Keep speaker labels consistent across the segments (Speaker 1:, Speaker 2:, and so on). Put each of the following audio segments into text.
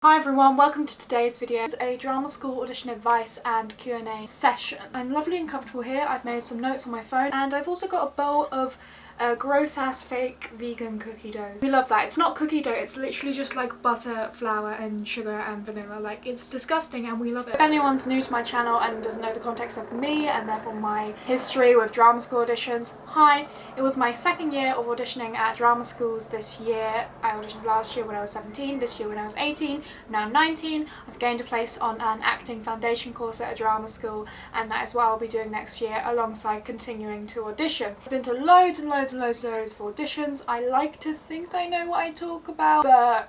Speaker 1: Hi everyone, welcome to today's video. It's a drama school audition advice and Q&A session. I'm lovely and comfortable here. I've made some notes on my phone and I've also got a bowl of gross ass fake vegan cookie dough. We love that. It's not cookie dough, it's literally just like butter, flour and sugar and vanilla. Like, it's disgusting and we love it. If anyone's new to my channel and doesn't know the context of me and therefore my history with drama school auditions, hi. It was my second year of auditioning at drama schools this year. I auditioned last year when I was 17, this year when I was 18, now I'm 19. I've gained a place on an acting foundation course at a drama school and that is what I'll be doing next year alongside continuing to audition. I've been to loads and loads of auditions. I like to think I know what I talk about, but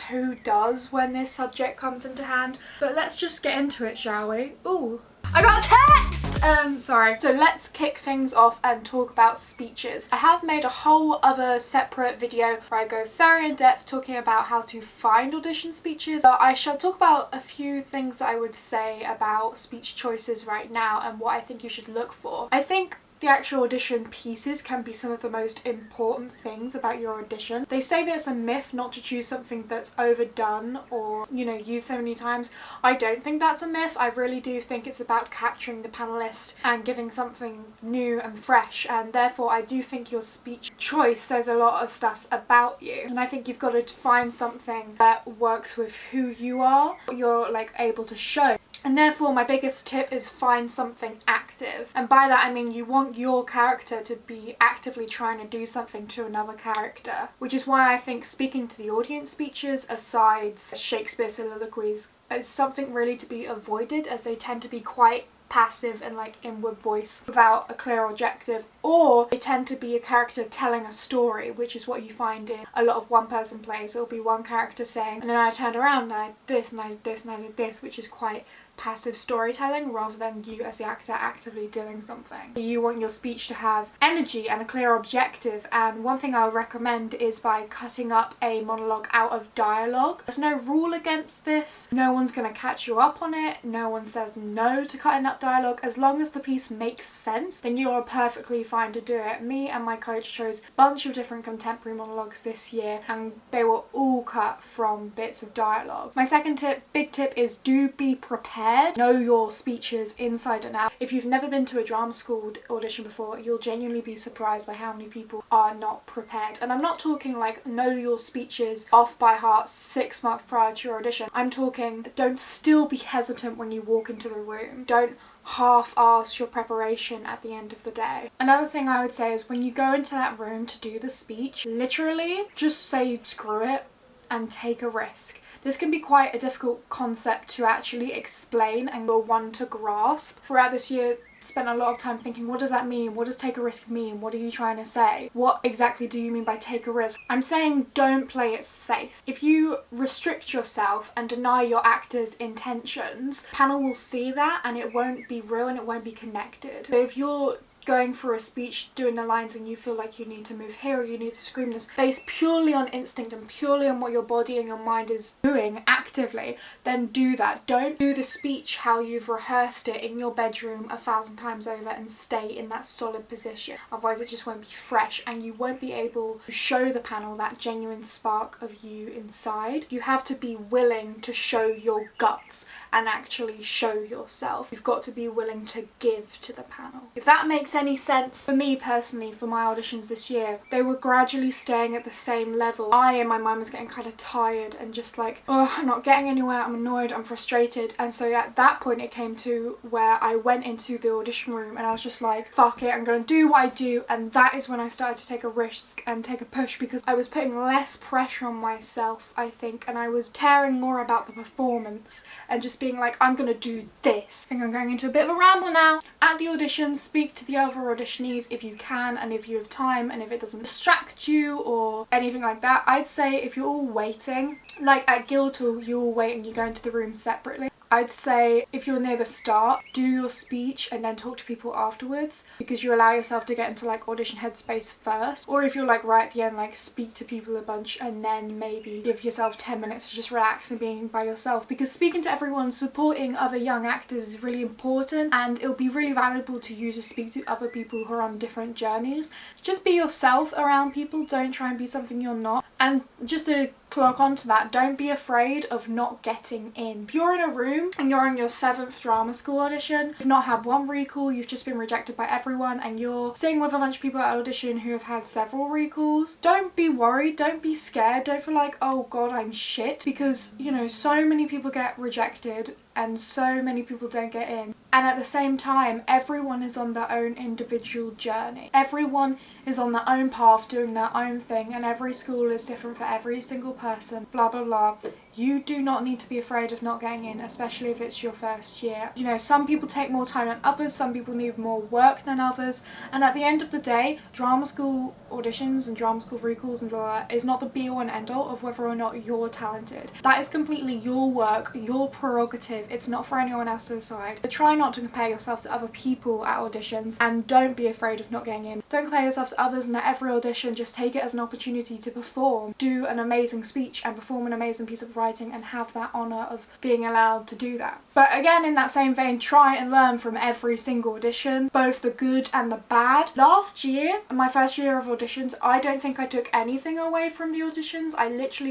Speaker 1: who does when this subject comes into hand? But let's just get into it, shall we? Ooh, I got a text! Sorry. So let's kick things off and talk about speeches. I have made a whole other separate video where I go very in depth talking about how to find audition speeches, but I shall talk about a few things that I would say about speech choices right now and what I think you should look for. I think the actual audition pieces can be some of the most important things about your audition. They say that it's a myth not to choose something that's overdone or, you know, used so many times. I don't think that's a myth. I really do think it's about capturing the panelist and giving something new and fresh, and therefore I do think your speech choice says a lot of stuff about you. And I think you've got to find something that works with who you are, what you're like able to show. And therefore my biggest tip is find something active. And by that I mean you want your character to be actively trying to do something to another character. Which is why I think speaking to the audience speeches, aside Shakespeare soliloquies, is something really to be avoided, as they tend to be quite passive and like inward voice without a clear objective, or they tend to be a character telling a story, which is what you find in a lot of one person plays. It'll be one character saying, and then I turned around and I did this and I did this and I did this, which is quite passive storytelling rather than you as the actor actively doing something. You want your speech to have energy and a clear objective, and one thing I would recommend is by cutting up a monologue out of dialogue. There's no rule against this, no one's going to catch you up on it, no one says no to cutting up dialogue. As long as the piece makes sense, then you're perfectly fine to do it. Me and my coach chose a bunch of different contemporary monologues this year and they were all cut from bits of dialogue. My second tip, big tip, is do be prepared. Know your speeches inside and out. If you've never been to a drama school audition before, you'll genuinely be surprised by how many people are not prepared. And I'm not talking like know your speeches off by heart 6 months prior to your audition. I'm talking don't still be hesitant when you walk into the room. Don't half-ass your preparation at the end of the day. Another thing I would say is when you go into that room to do the speech, literally just say screw it and take a risk. This can be quite a difficult concept to actually explain and you're one to grasp. Throughout this year, spent a lot of time thinking, what does that mean? What does take a risk mean? What are you trying to say? What exactly do you mean by take a risk? I'm saying don't play it safe. If you restrict yourself and deny your actor's intentions, the panel will see that and it won't be real and it won't be connected. So if you're going through a speech, doing the lines, and you feel like you need to move here or you need to scream this based purely on instinct and purely on what your body and your mind is doing actively, then do that. Don't do the speech how you've rehearsed it in your bedroom 1,000 times over and stay in that solid position. Otherwise it just won't be fresh and you won't be able to show the panel that genuine spark of you inside. You have to be willing to show your guts and actually show yourself. You've got to be willing to give to the panel. If that makes any sense. For me personally, for my auditions this year, they were gradually staying at the same level. I and my mind was getting kind of tired and just like, oh, I'm not getting anywhere, I'm annoyed, I'm frustrated. And so at that point it came to where I went into the audition room and I was just like, fuck it, I'm gonna do what I do. And that is when I started to take a risk and take a push, because I was putting less pressure on myself, I think, and I was caring more about the performance and just being like, I'm gonna do this. I think I'm going into a bit of a ramble now. At the audition, speak to the other auditionees if you can and if you have time and if it doesn't distract you or anything like that. I'd say if you're all waiting, like at Guildhall, you all wait and you go into the room separately. I'd say if you're near the start, do your speech and then talk to people afterwards, because you allow yourself to get into like audition headspace first. Or if you're like right at the end, like speak to people a bunch and then maybe give yourself 10 minutes to just relax and being by yourself, because speaking to everyone, supporting other young actors is really important and it'll be really valuable to you to speak to other people who are on different journeys. Just be yourself around people, don't try and be something you're not. And just to clock onto that, don't be afraid of not getting in. If you're in a room and you're on your 7th drama school audition, you've not had one recall, you've just been rejected by everyone, and you're sitting with a bunch of people at audition who have had several recalls, don't be worried, don't be scared, don't feel like, oh god, I'm shit, because, you know, so many people get rejected and so many people don't get in. And at the same time, everyone is on their own individual journey. Everyone is on their own path doing their own thing, and every school is different for every single person, blah blah blah. You do not need to be afraid of not getting in, especially if it's your first year. You know, some people take more time than others, some people need more work than others, and at the end of the day, drama school auditions and drama school recalls and blah, blah is not the be all and end all of whether or not you're talented. That is completely your work, your prerogative. It's not for anyone else to decide. But try not to compare yourself to other people at auditions, and don't be afraid of not getting in. Don't compare yourself to others, and at every audition just take it as an opportunity to perform, do an amazing speech and perform an amazing piece of writing, and have that honour of being allowed to do that. But again, in that same vein, try and learn from every single audition, both the good and the bad. Last year, my first year of auditions, I don't think I took anything away from the auditions. I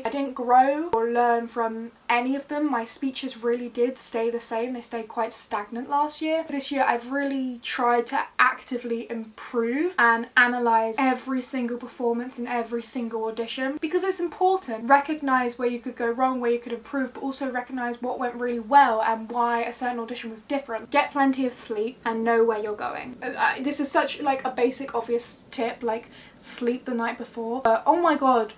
Speaker 1: didn't grow or learn from any of them. My speeches really did stay the same. They stayed quite stagnant last year. This year I've really tried to actively improve and analyse every single performance in every single audition, because it's important. Recognise where you could go wrong, where you could improve, but also recognise what went really well and why a certain audition was different. Get plenty of sleep and know where you're going. This is such like a basic obvious tip, like sleep the night before, but oh my god,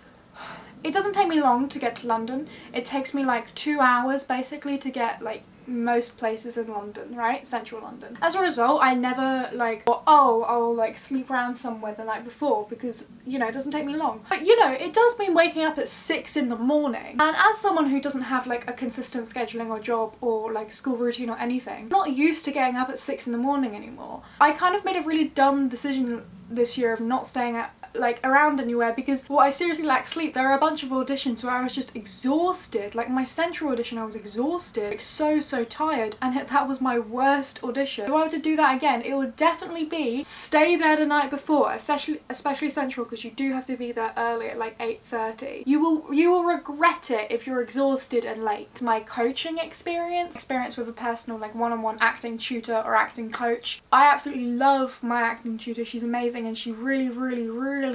Speaker 1: it doesn't take me long to get to London. It takes me like 2 hours basically to get like most places in London, right? Central London. As a result, I never like, I'll like sleep around somewhere the night before, because, you know, it doesn't take me long. But you know, it does mean waking up at 6 in the morning. And as someone who doesn't have like a consistent scheduling or job or like school routine or anything, I'm not used to getting up at 6 in the morning anymore. I kind of made a really dumb decision this year of not staying at like around anywhere, because I seriously lack sleep. There are a bunch of auditions where I was just exhausted. Like my central audition, I was exhausted, like so tired, and that was my worst audition. If I were to do that again, it would definitely be stay there the night before, especially central, because you do have to be there early at like 8:30. You will regret it if you're exhausted and late. My coaching experience with a personal like one-on-one acting tutor or acting coach, I absolutely love my acting tutor. She's amazing, and she really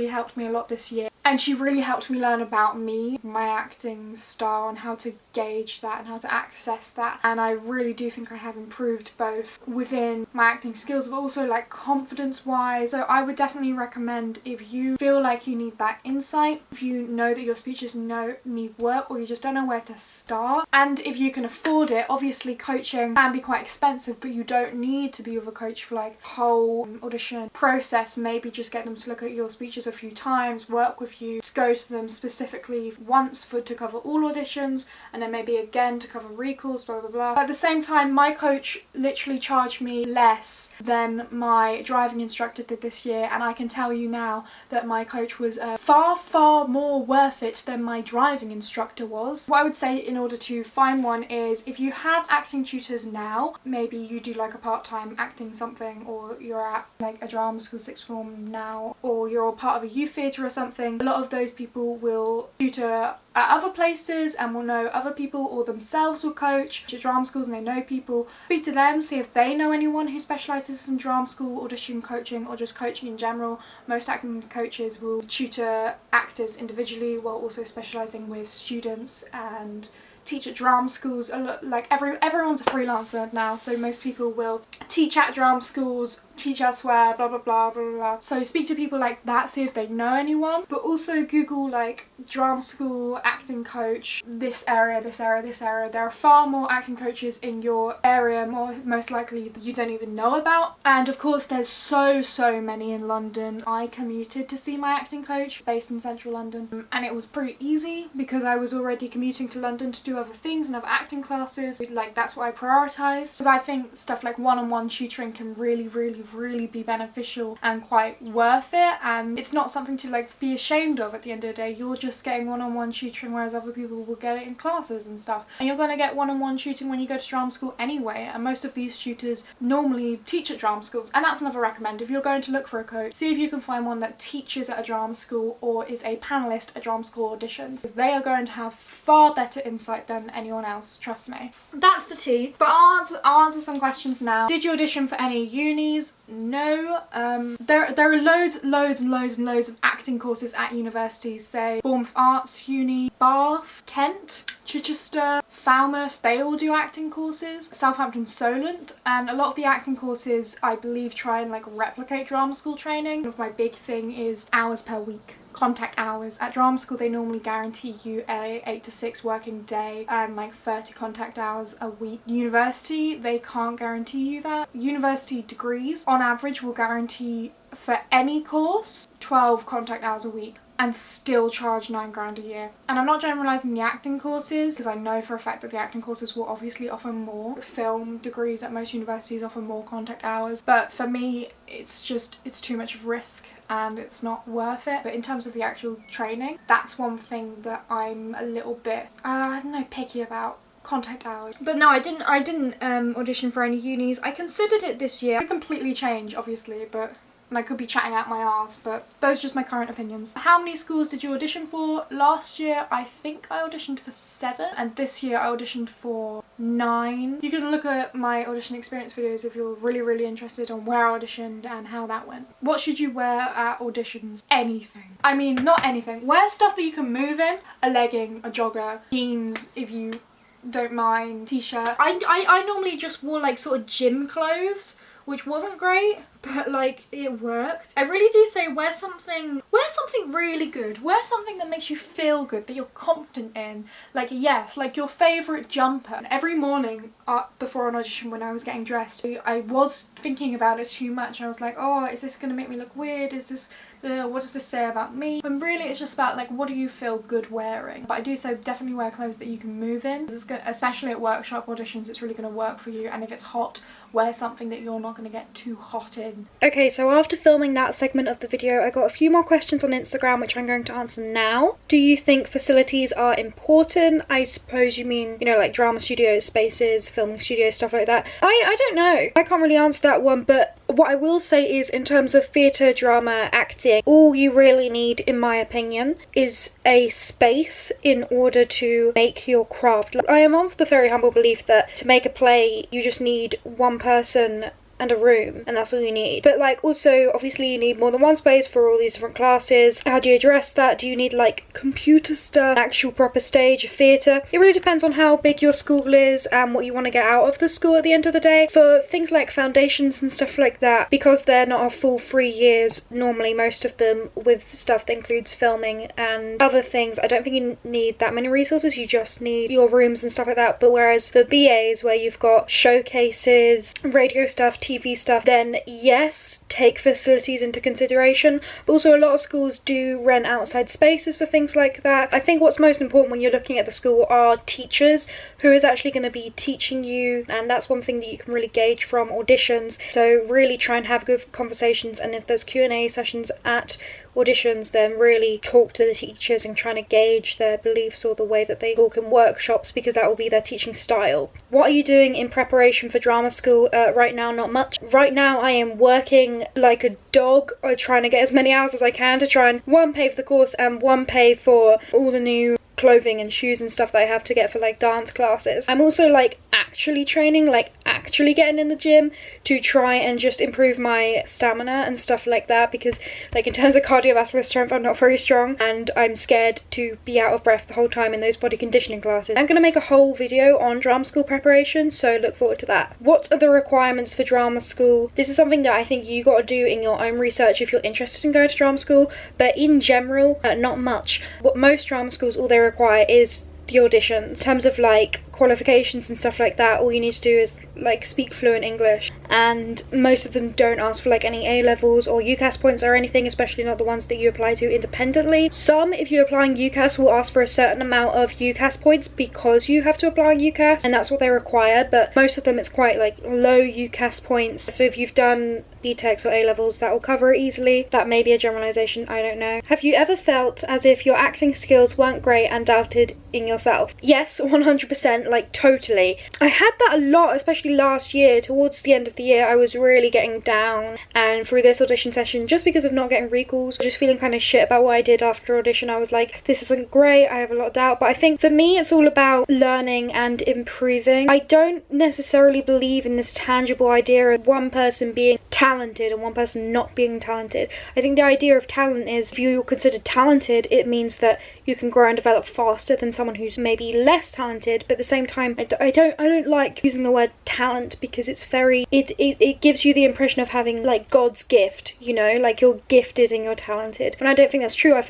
Speaker 1: helped me a lot this year, and she really helped me learn about me, my acting style, and how to gauge that and how to access that. And I really do think I have improved both within my acting skills, but also like confidence wise. So I would definitely recommend, if you feel like you need that insight, if you know that your speeches need work, or you just don't know where to start, and if you can afford it. Obviously coaching can be quite expensive, but you don't need to be with a coach for like whole audition process. Maybe just get them to look at your speeches a few times, work with you, to go to them specifically once to cover all auditions, and then maybe again to cover recalls, blah blah blah. But at the same time, my coach literally charged me less than my driving instructor did this year, and I can tell you now that my coach was far more worth it than my driving instructor was. What I would say in order to find one is, if you have acting tutors now, maybe you do like a part-time acting something, or you're at like a drama school sixth form now, or you're part of a youth theatre or something. A lot of those people will tutor at other places and will know other people, or themselves will coach at drama schools and they know people. Speak to them, see if they know anyone who specialises in drama school audition coaching or just coaching in general. Most acting coaches will tutor actors individually while also specialising with students and teach at drama schools. Like everyone's a freelancer now, so most people will teach at drama schools, teach elsewhere, blah blah blah blah blah. So speak to people like that, see if they know anyone, but also Google like drama school acting coach, this area. There are far more acting coaches in your area, most likely you don't even know about. And of course there's so many in London. I commuted to see my acting coach, based in central London, and it was pretty easy because I was already commuting to London to do other things and other acting classes. Like that's what I prioritised, because I think stuff like one-on-one tutoring can really really be beneficial and quite worth it, and it's not something to like be ashamed of at the end of the day. You're just getting one-on-one tutoring, whereas other people will get it in classes and stuff. And you're going to get one-on-one tutoring when you go to drama school anyway, and most of these tutors normally teach at drama schools. And that's another recommend. If you're going to look for a coach, see if you can find one that teaches at a drama school or is a panellist at drama school auditions, because they are going to have far better insight than anyone else, trust me. That's the tea. But I'll answer some questions now. Did you audition for any unis? No. There are loads of acting courses at universities, say Bournemouth Arts Uni, Bath, Kent, Chichester, Falmouth, they all do acting courses. Southampton, Solent, and a lot of the acting courses I believe try and like replicate drama school training. One of my big thing is hours per week. Contact hours. At drama school they normally guarantee you a 8 to 6 working day and like 30 contact hours a week. University, they can't guarantee you that. University degrees on average will guarantee for any course 12 contact hours a week and still charge £9 a year. And I'm not generalising the acting courses, because I know for a fact that the acting courses will obviously offer more. Film degrees at most universities offer more contact hours, but for me it's too much of risk and it's not worth it. But in terms of the actual training, that's one thing that I'm a little bit, I don't know, picky about. Contact hours. But no, I didn't audition for any unis. I considered it this year. It could completely change obviously, and I could be chatting out my arse, but those are just my current opinions. How many schools did you audition for? Last year I think I auditioned for 7, and this year I auditioned for 9. You can look at my audition experience videos if you're really interested on where I auditioned and how that went. What should you wear at auditions? Anything. I mean, not anything. Wear stuff that you can move in. A legging, a jogger, jeans if you don't mind, t-shirt. I normally just wore like sort of gym clothes, which wasn't great, but like it worked. I really do say wear something really good. Wear something that makes you feel good, that you're confident in. Like, yes, like your favourite jumper. Every morning before an audition when I was getting dressed, I was thinking about it too much. I was like, oh, is this gonna make me look weird? Is this, what does this say about me? And really it's just about like, what do you feel good wearing? But I do say definitely wear clothes that you can move in. It's gonna, especially at workshop auditions, it's really gonna work for you. And if it's hot, wear something that you're not gonna get too hot in. Okay, so after filming that segment of the video, I got a few more questions on Instagram which I'm going to answer now. Do you think facilities are important? I suppose you mean, you know, like drama studios, spaces, filming studios, stuff like that. I don't know. I can't really answer that one, but what I will say is in terms of theatre, drama, acting, all you really need, in my opinion, is a space in order to make your craft. Like, I am of the very humble belief that to make a play, you just need one person and a room, and that's all you need. But like also obviously you need more than one space for all these different classes. How do you address that? Do you need like computer stuff, actual proper stage, a theatre? It really depends on how big your school is and what you want to get out of the school at the end of the day. For things like foundations and stuff like that, because they're not a full 3 years normally, most of them, with stuff that includes filming and other things, I don't think you need that many resources. You just need your rooms and stuff like that. But whereas for BAs, where you've got showcases, radio stuff, TV stuff, then yes, take facilities into consideration. But also a lot of schools do rent outside spaces for things like that. I think what's most important when you're looking at the school are teachers who is actually going to be teaching you, and that's one thing that you can really gauge from auditions. So really try and have good conversations, and if there's Q&A sessions at auditions, then really talk to the teachers and trying to gauge their beliefs or the way that they talk in workshops, because that will be their teaching style. What are you doing in preparation for drama school? Right now, not much. Right now I am working like a dog, trying to get as many hours as I can to try and one, pay for the course, and one, pay for all the new clothing and shoes and stuff that I have to get for like dance classes. I'm also like actually training, like actually getting in the gym to try and just improve my stamina and stuff like that, because like in terms of cardiovascular strength I'm not very strong and I'm scared to be out of breath the whole time in those body conditioning classes. I'm going to make a whole video on drama school preparation, so look forward to that. What are the requirements for drama school? This is something that I think you got to do in your own research if you're interested in going to drama school, but in general not much. What most drama schools, all they require is the auditions. In terms of like qualifications and stuff like that, all you need to do is like speak fluent English, and most of them don't ask for like any A-levels or UCAS points or anything, especially not the ones that you apply to independently. Some, if you're applying UCAS, will ask for a certain amount of UCAS points because you have to apply UCAS and that's what they require, but most of them it's quite like low UCAS points. So if you've done BTECs or A-levels that will cover it easily. That may be a generalisation, I don't know. Have you ever felt as if your acting skills weren't great and doubted in yourself? Yes, 100%, like totally. I had that a lot, especially last year. Towards the end of the year, I was really getting down, and through this audition session, just because of not getting recalls, just feeling kind of shit about what I did after audition, I was like, this isn't great, I have a lot of doubt. But I think for me, it's all about learning and improving. I don't necessarily believe in this tangible idea of one person being talented and one person not being talented. I think the idea of talent is, if you're considered talented, it means that you can grow and develop faster than someone who's maybe less talented. But at the same time, I don't like using the word talent, because it's very, it gives you the impression of having like God's gift, you know, like you're gifted and you're talented. And I don't think that's true. I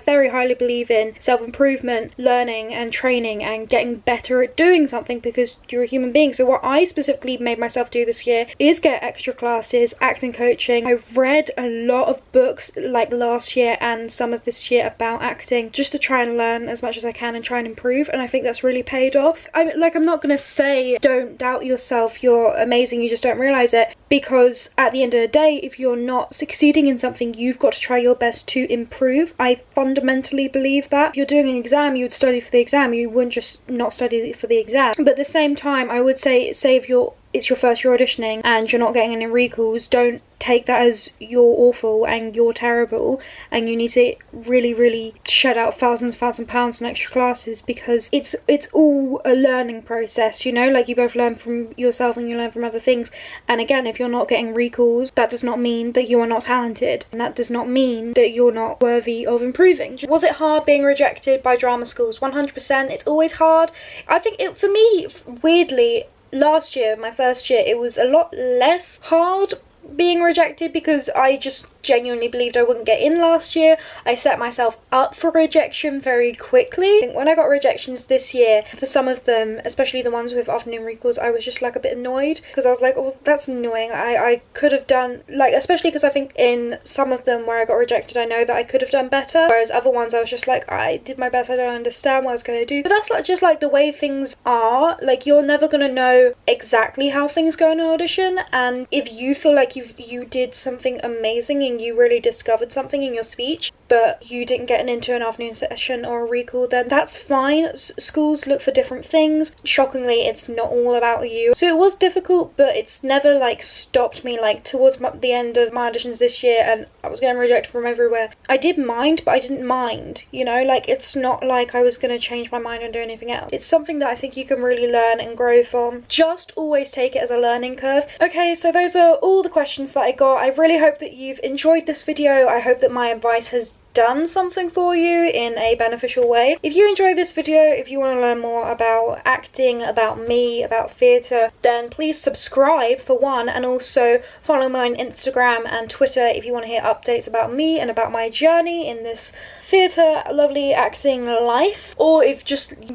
Speaker 1: very highly believe in self-improvement, learning and training and getting better at doing something, because you're a human being. So what I specifically made myself do this year is get extra classes, acting coaching. I've read a lot of books like last year and some of this year about acting, just to try and learn as much as I can and try and improve, and I think that's really paid off. I'm not gonna say don't doubt yourself, you're amazing, you just don't realise it, because at the end of the day, if you're not succeeding in something, you've got to try your best to improve. I fundamentally believe that. If you're doing an exam, you would study for the exam, you wouldn't just not study for the exam. But at the same time, I would say if it's your first year auditioning and you're not getting any recalls, don't take that as you're awful and you're terrible and you need to really shed out thousands of pounds on extra classes, because it's all a learning process, you know, like you both learn from yourself and you learn from other things. And again, if you're not getting recalls, that does not mean that you are not talented, and that does not mean that you're not worthy of improving. Was it hard being rejected by drama schools? 100%. It's always hard. I think for me, weirdly, last year, my first year, it was a lot less hard being rejected, because I just genuinely believed I wouldn't get in last year. I set myself up for rejection very quickly. I think when I got rejections this year, for some of them, especially the ones with afternoon recalls, I was just like a bit annoyed, because I was like, oh, that's annoying. I could have done, like, especially because I think in some of them where I got rejected, I know that I could have done better, whereas other ones I was just like, I did my best, I don't understand what I was going to do. But that's just like the way things are. Like, you're never going to know exactly how things go in an audition, and if you feel like you did something amazing and you really discovered something in your speech, but you didn't get into an afternoon session or a recall, then that's fine. Schools look for different things. Shockingly, it's not all about you. So it was difficult, but it's never like stopped me. Like towards the end of my auditions this year, and I was getting rejected from everywhere, I did mind, but I didn't mind, you know, like it's not like I was going to change my mind and do anything else. It's something that I think you can really learn and grow from. Just always take it as a learning curve. Okay, so those are all the questions that I got. I really hope that you've enjoyed this video. I hope that my advice has done something for you in a beneficial way. If you enjoyed this video, if you want to learn more about acting, about me, about theatre, then please subscribe for one, and also follow me on Instagram and Twitter if you want to hear updates about me and about my journey in this theatre, lovely acting life. Or if you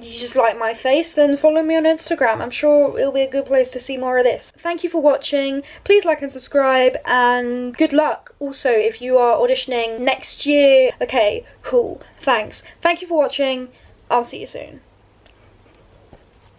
Speaker 1: just like my face, then follow me on Instagram. I'm sure it'll be a good place to see more of this. Thank you for watching. Please like and subscribe, and good luck also if you are auditioning next year. Okay, cool. Thanks. Thank you for watching. I'll see you soon.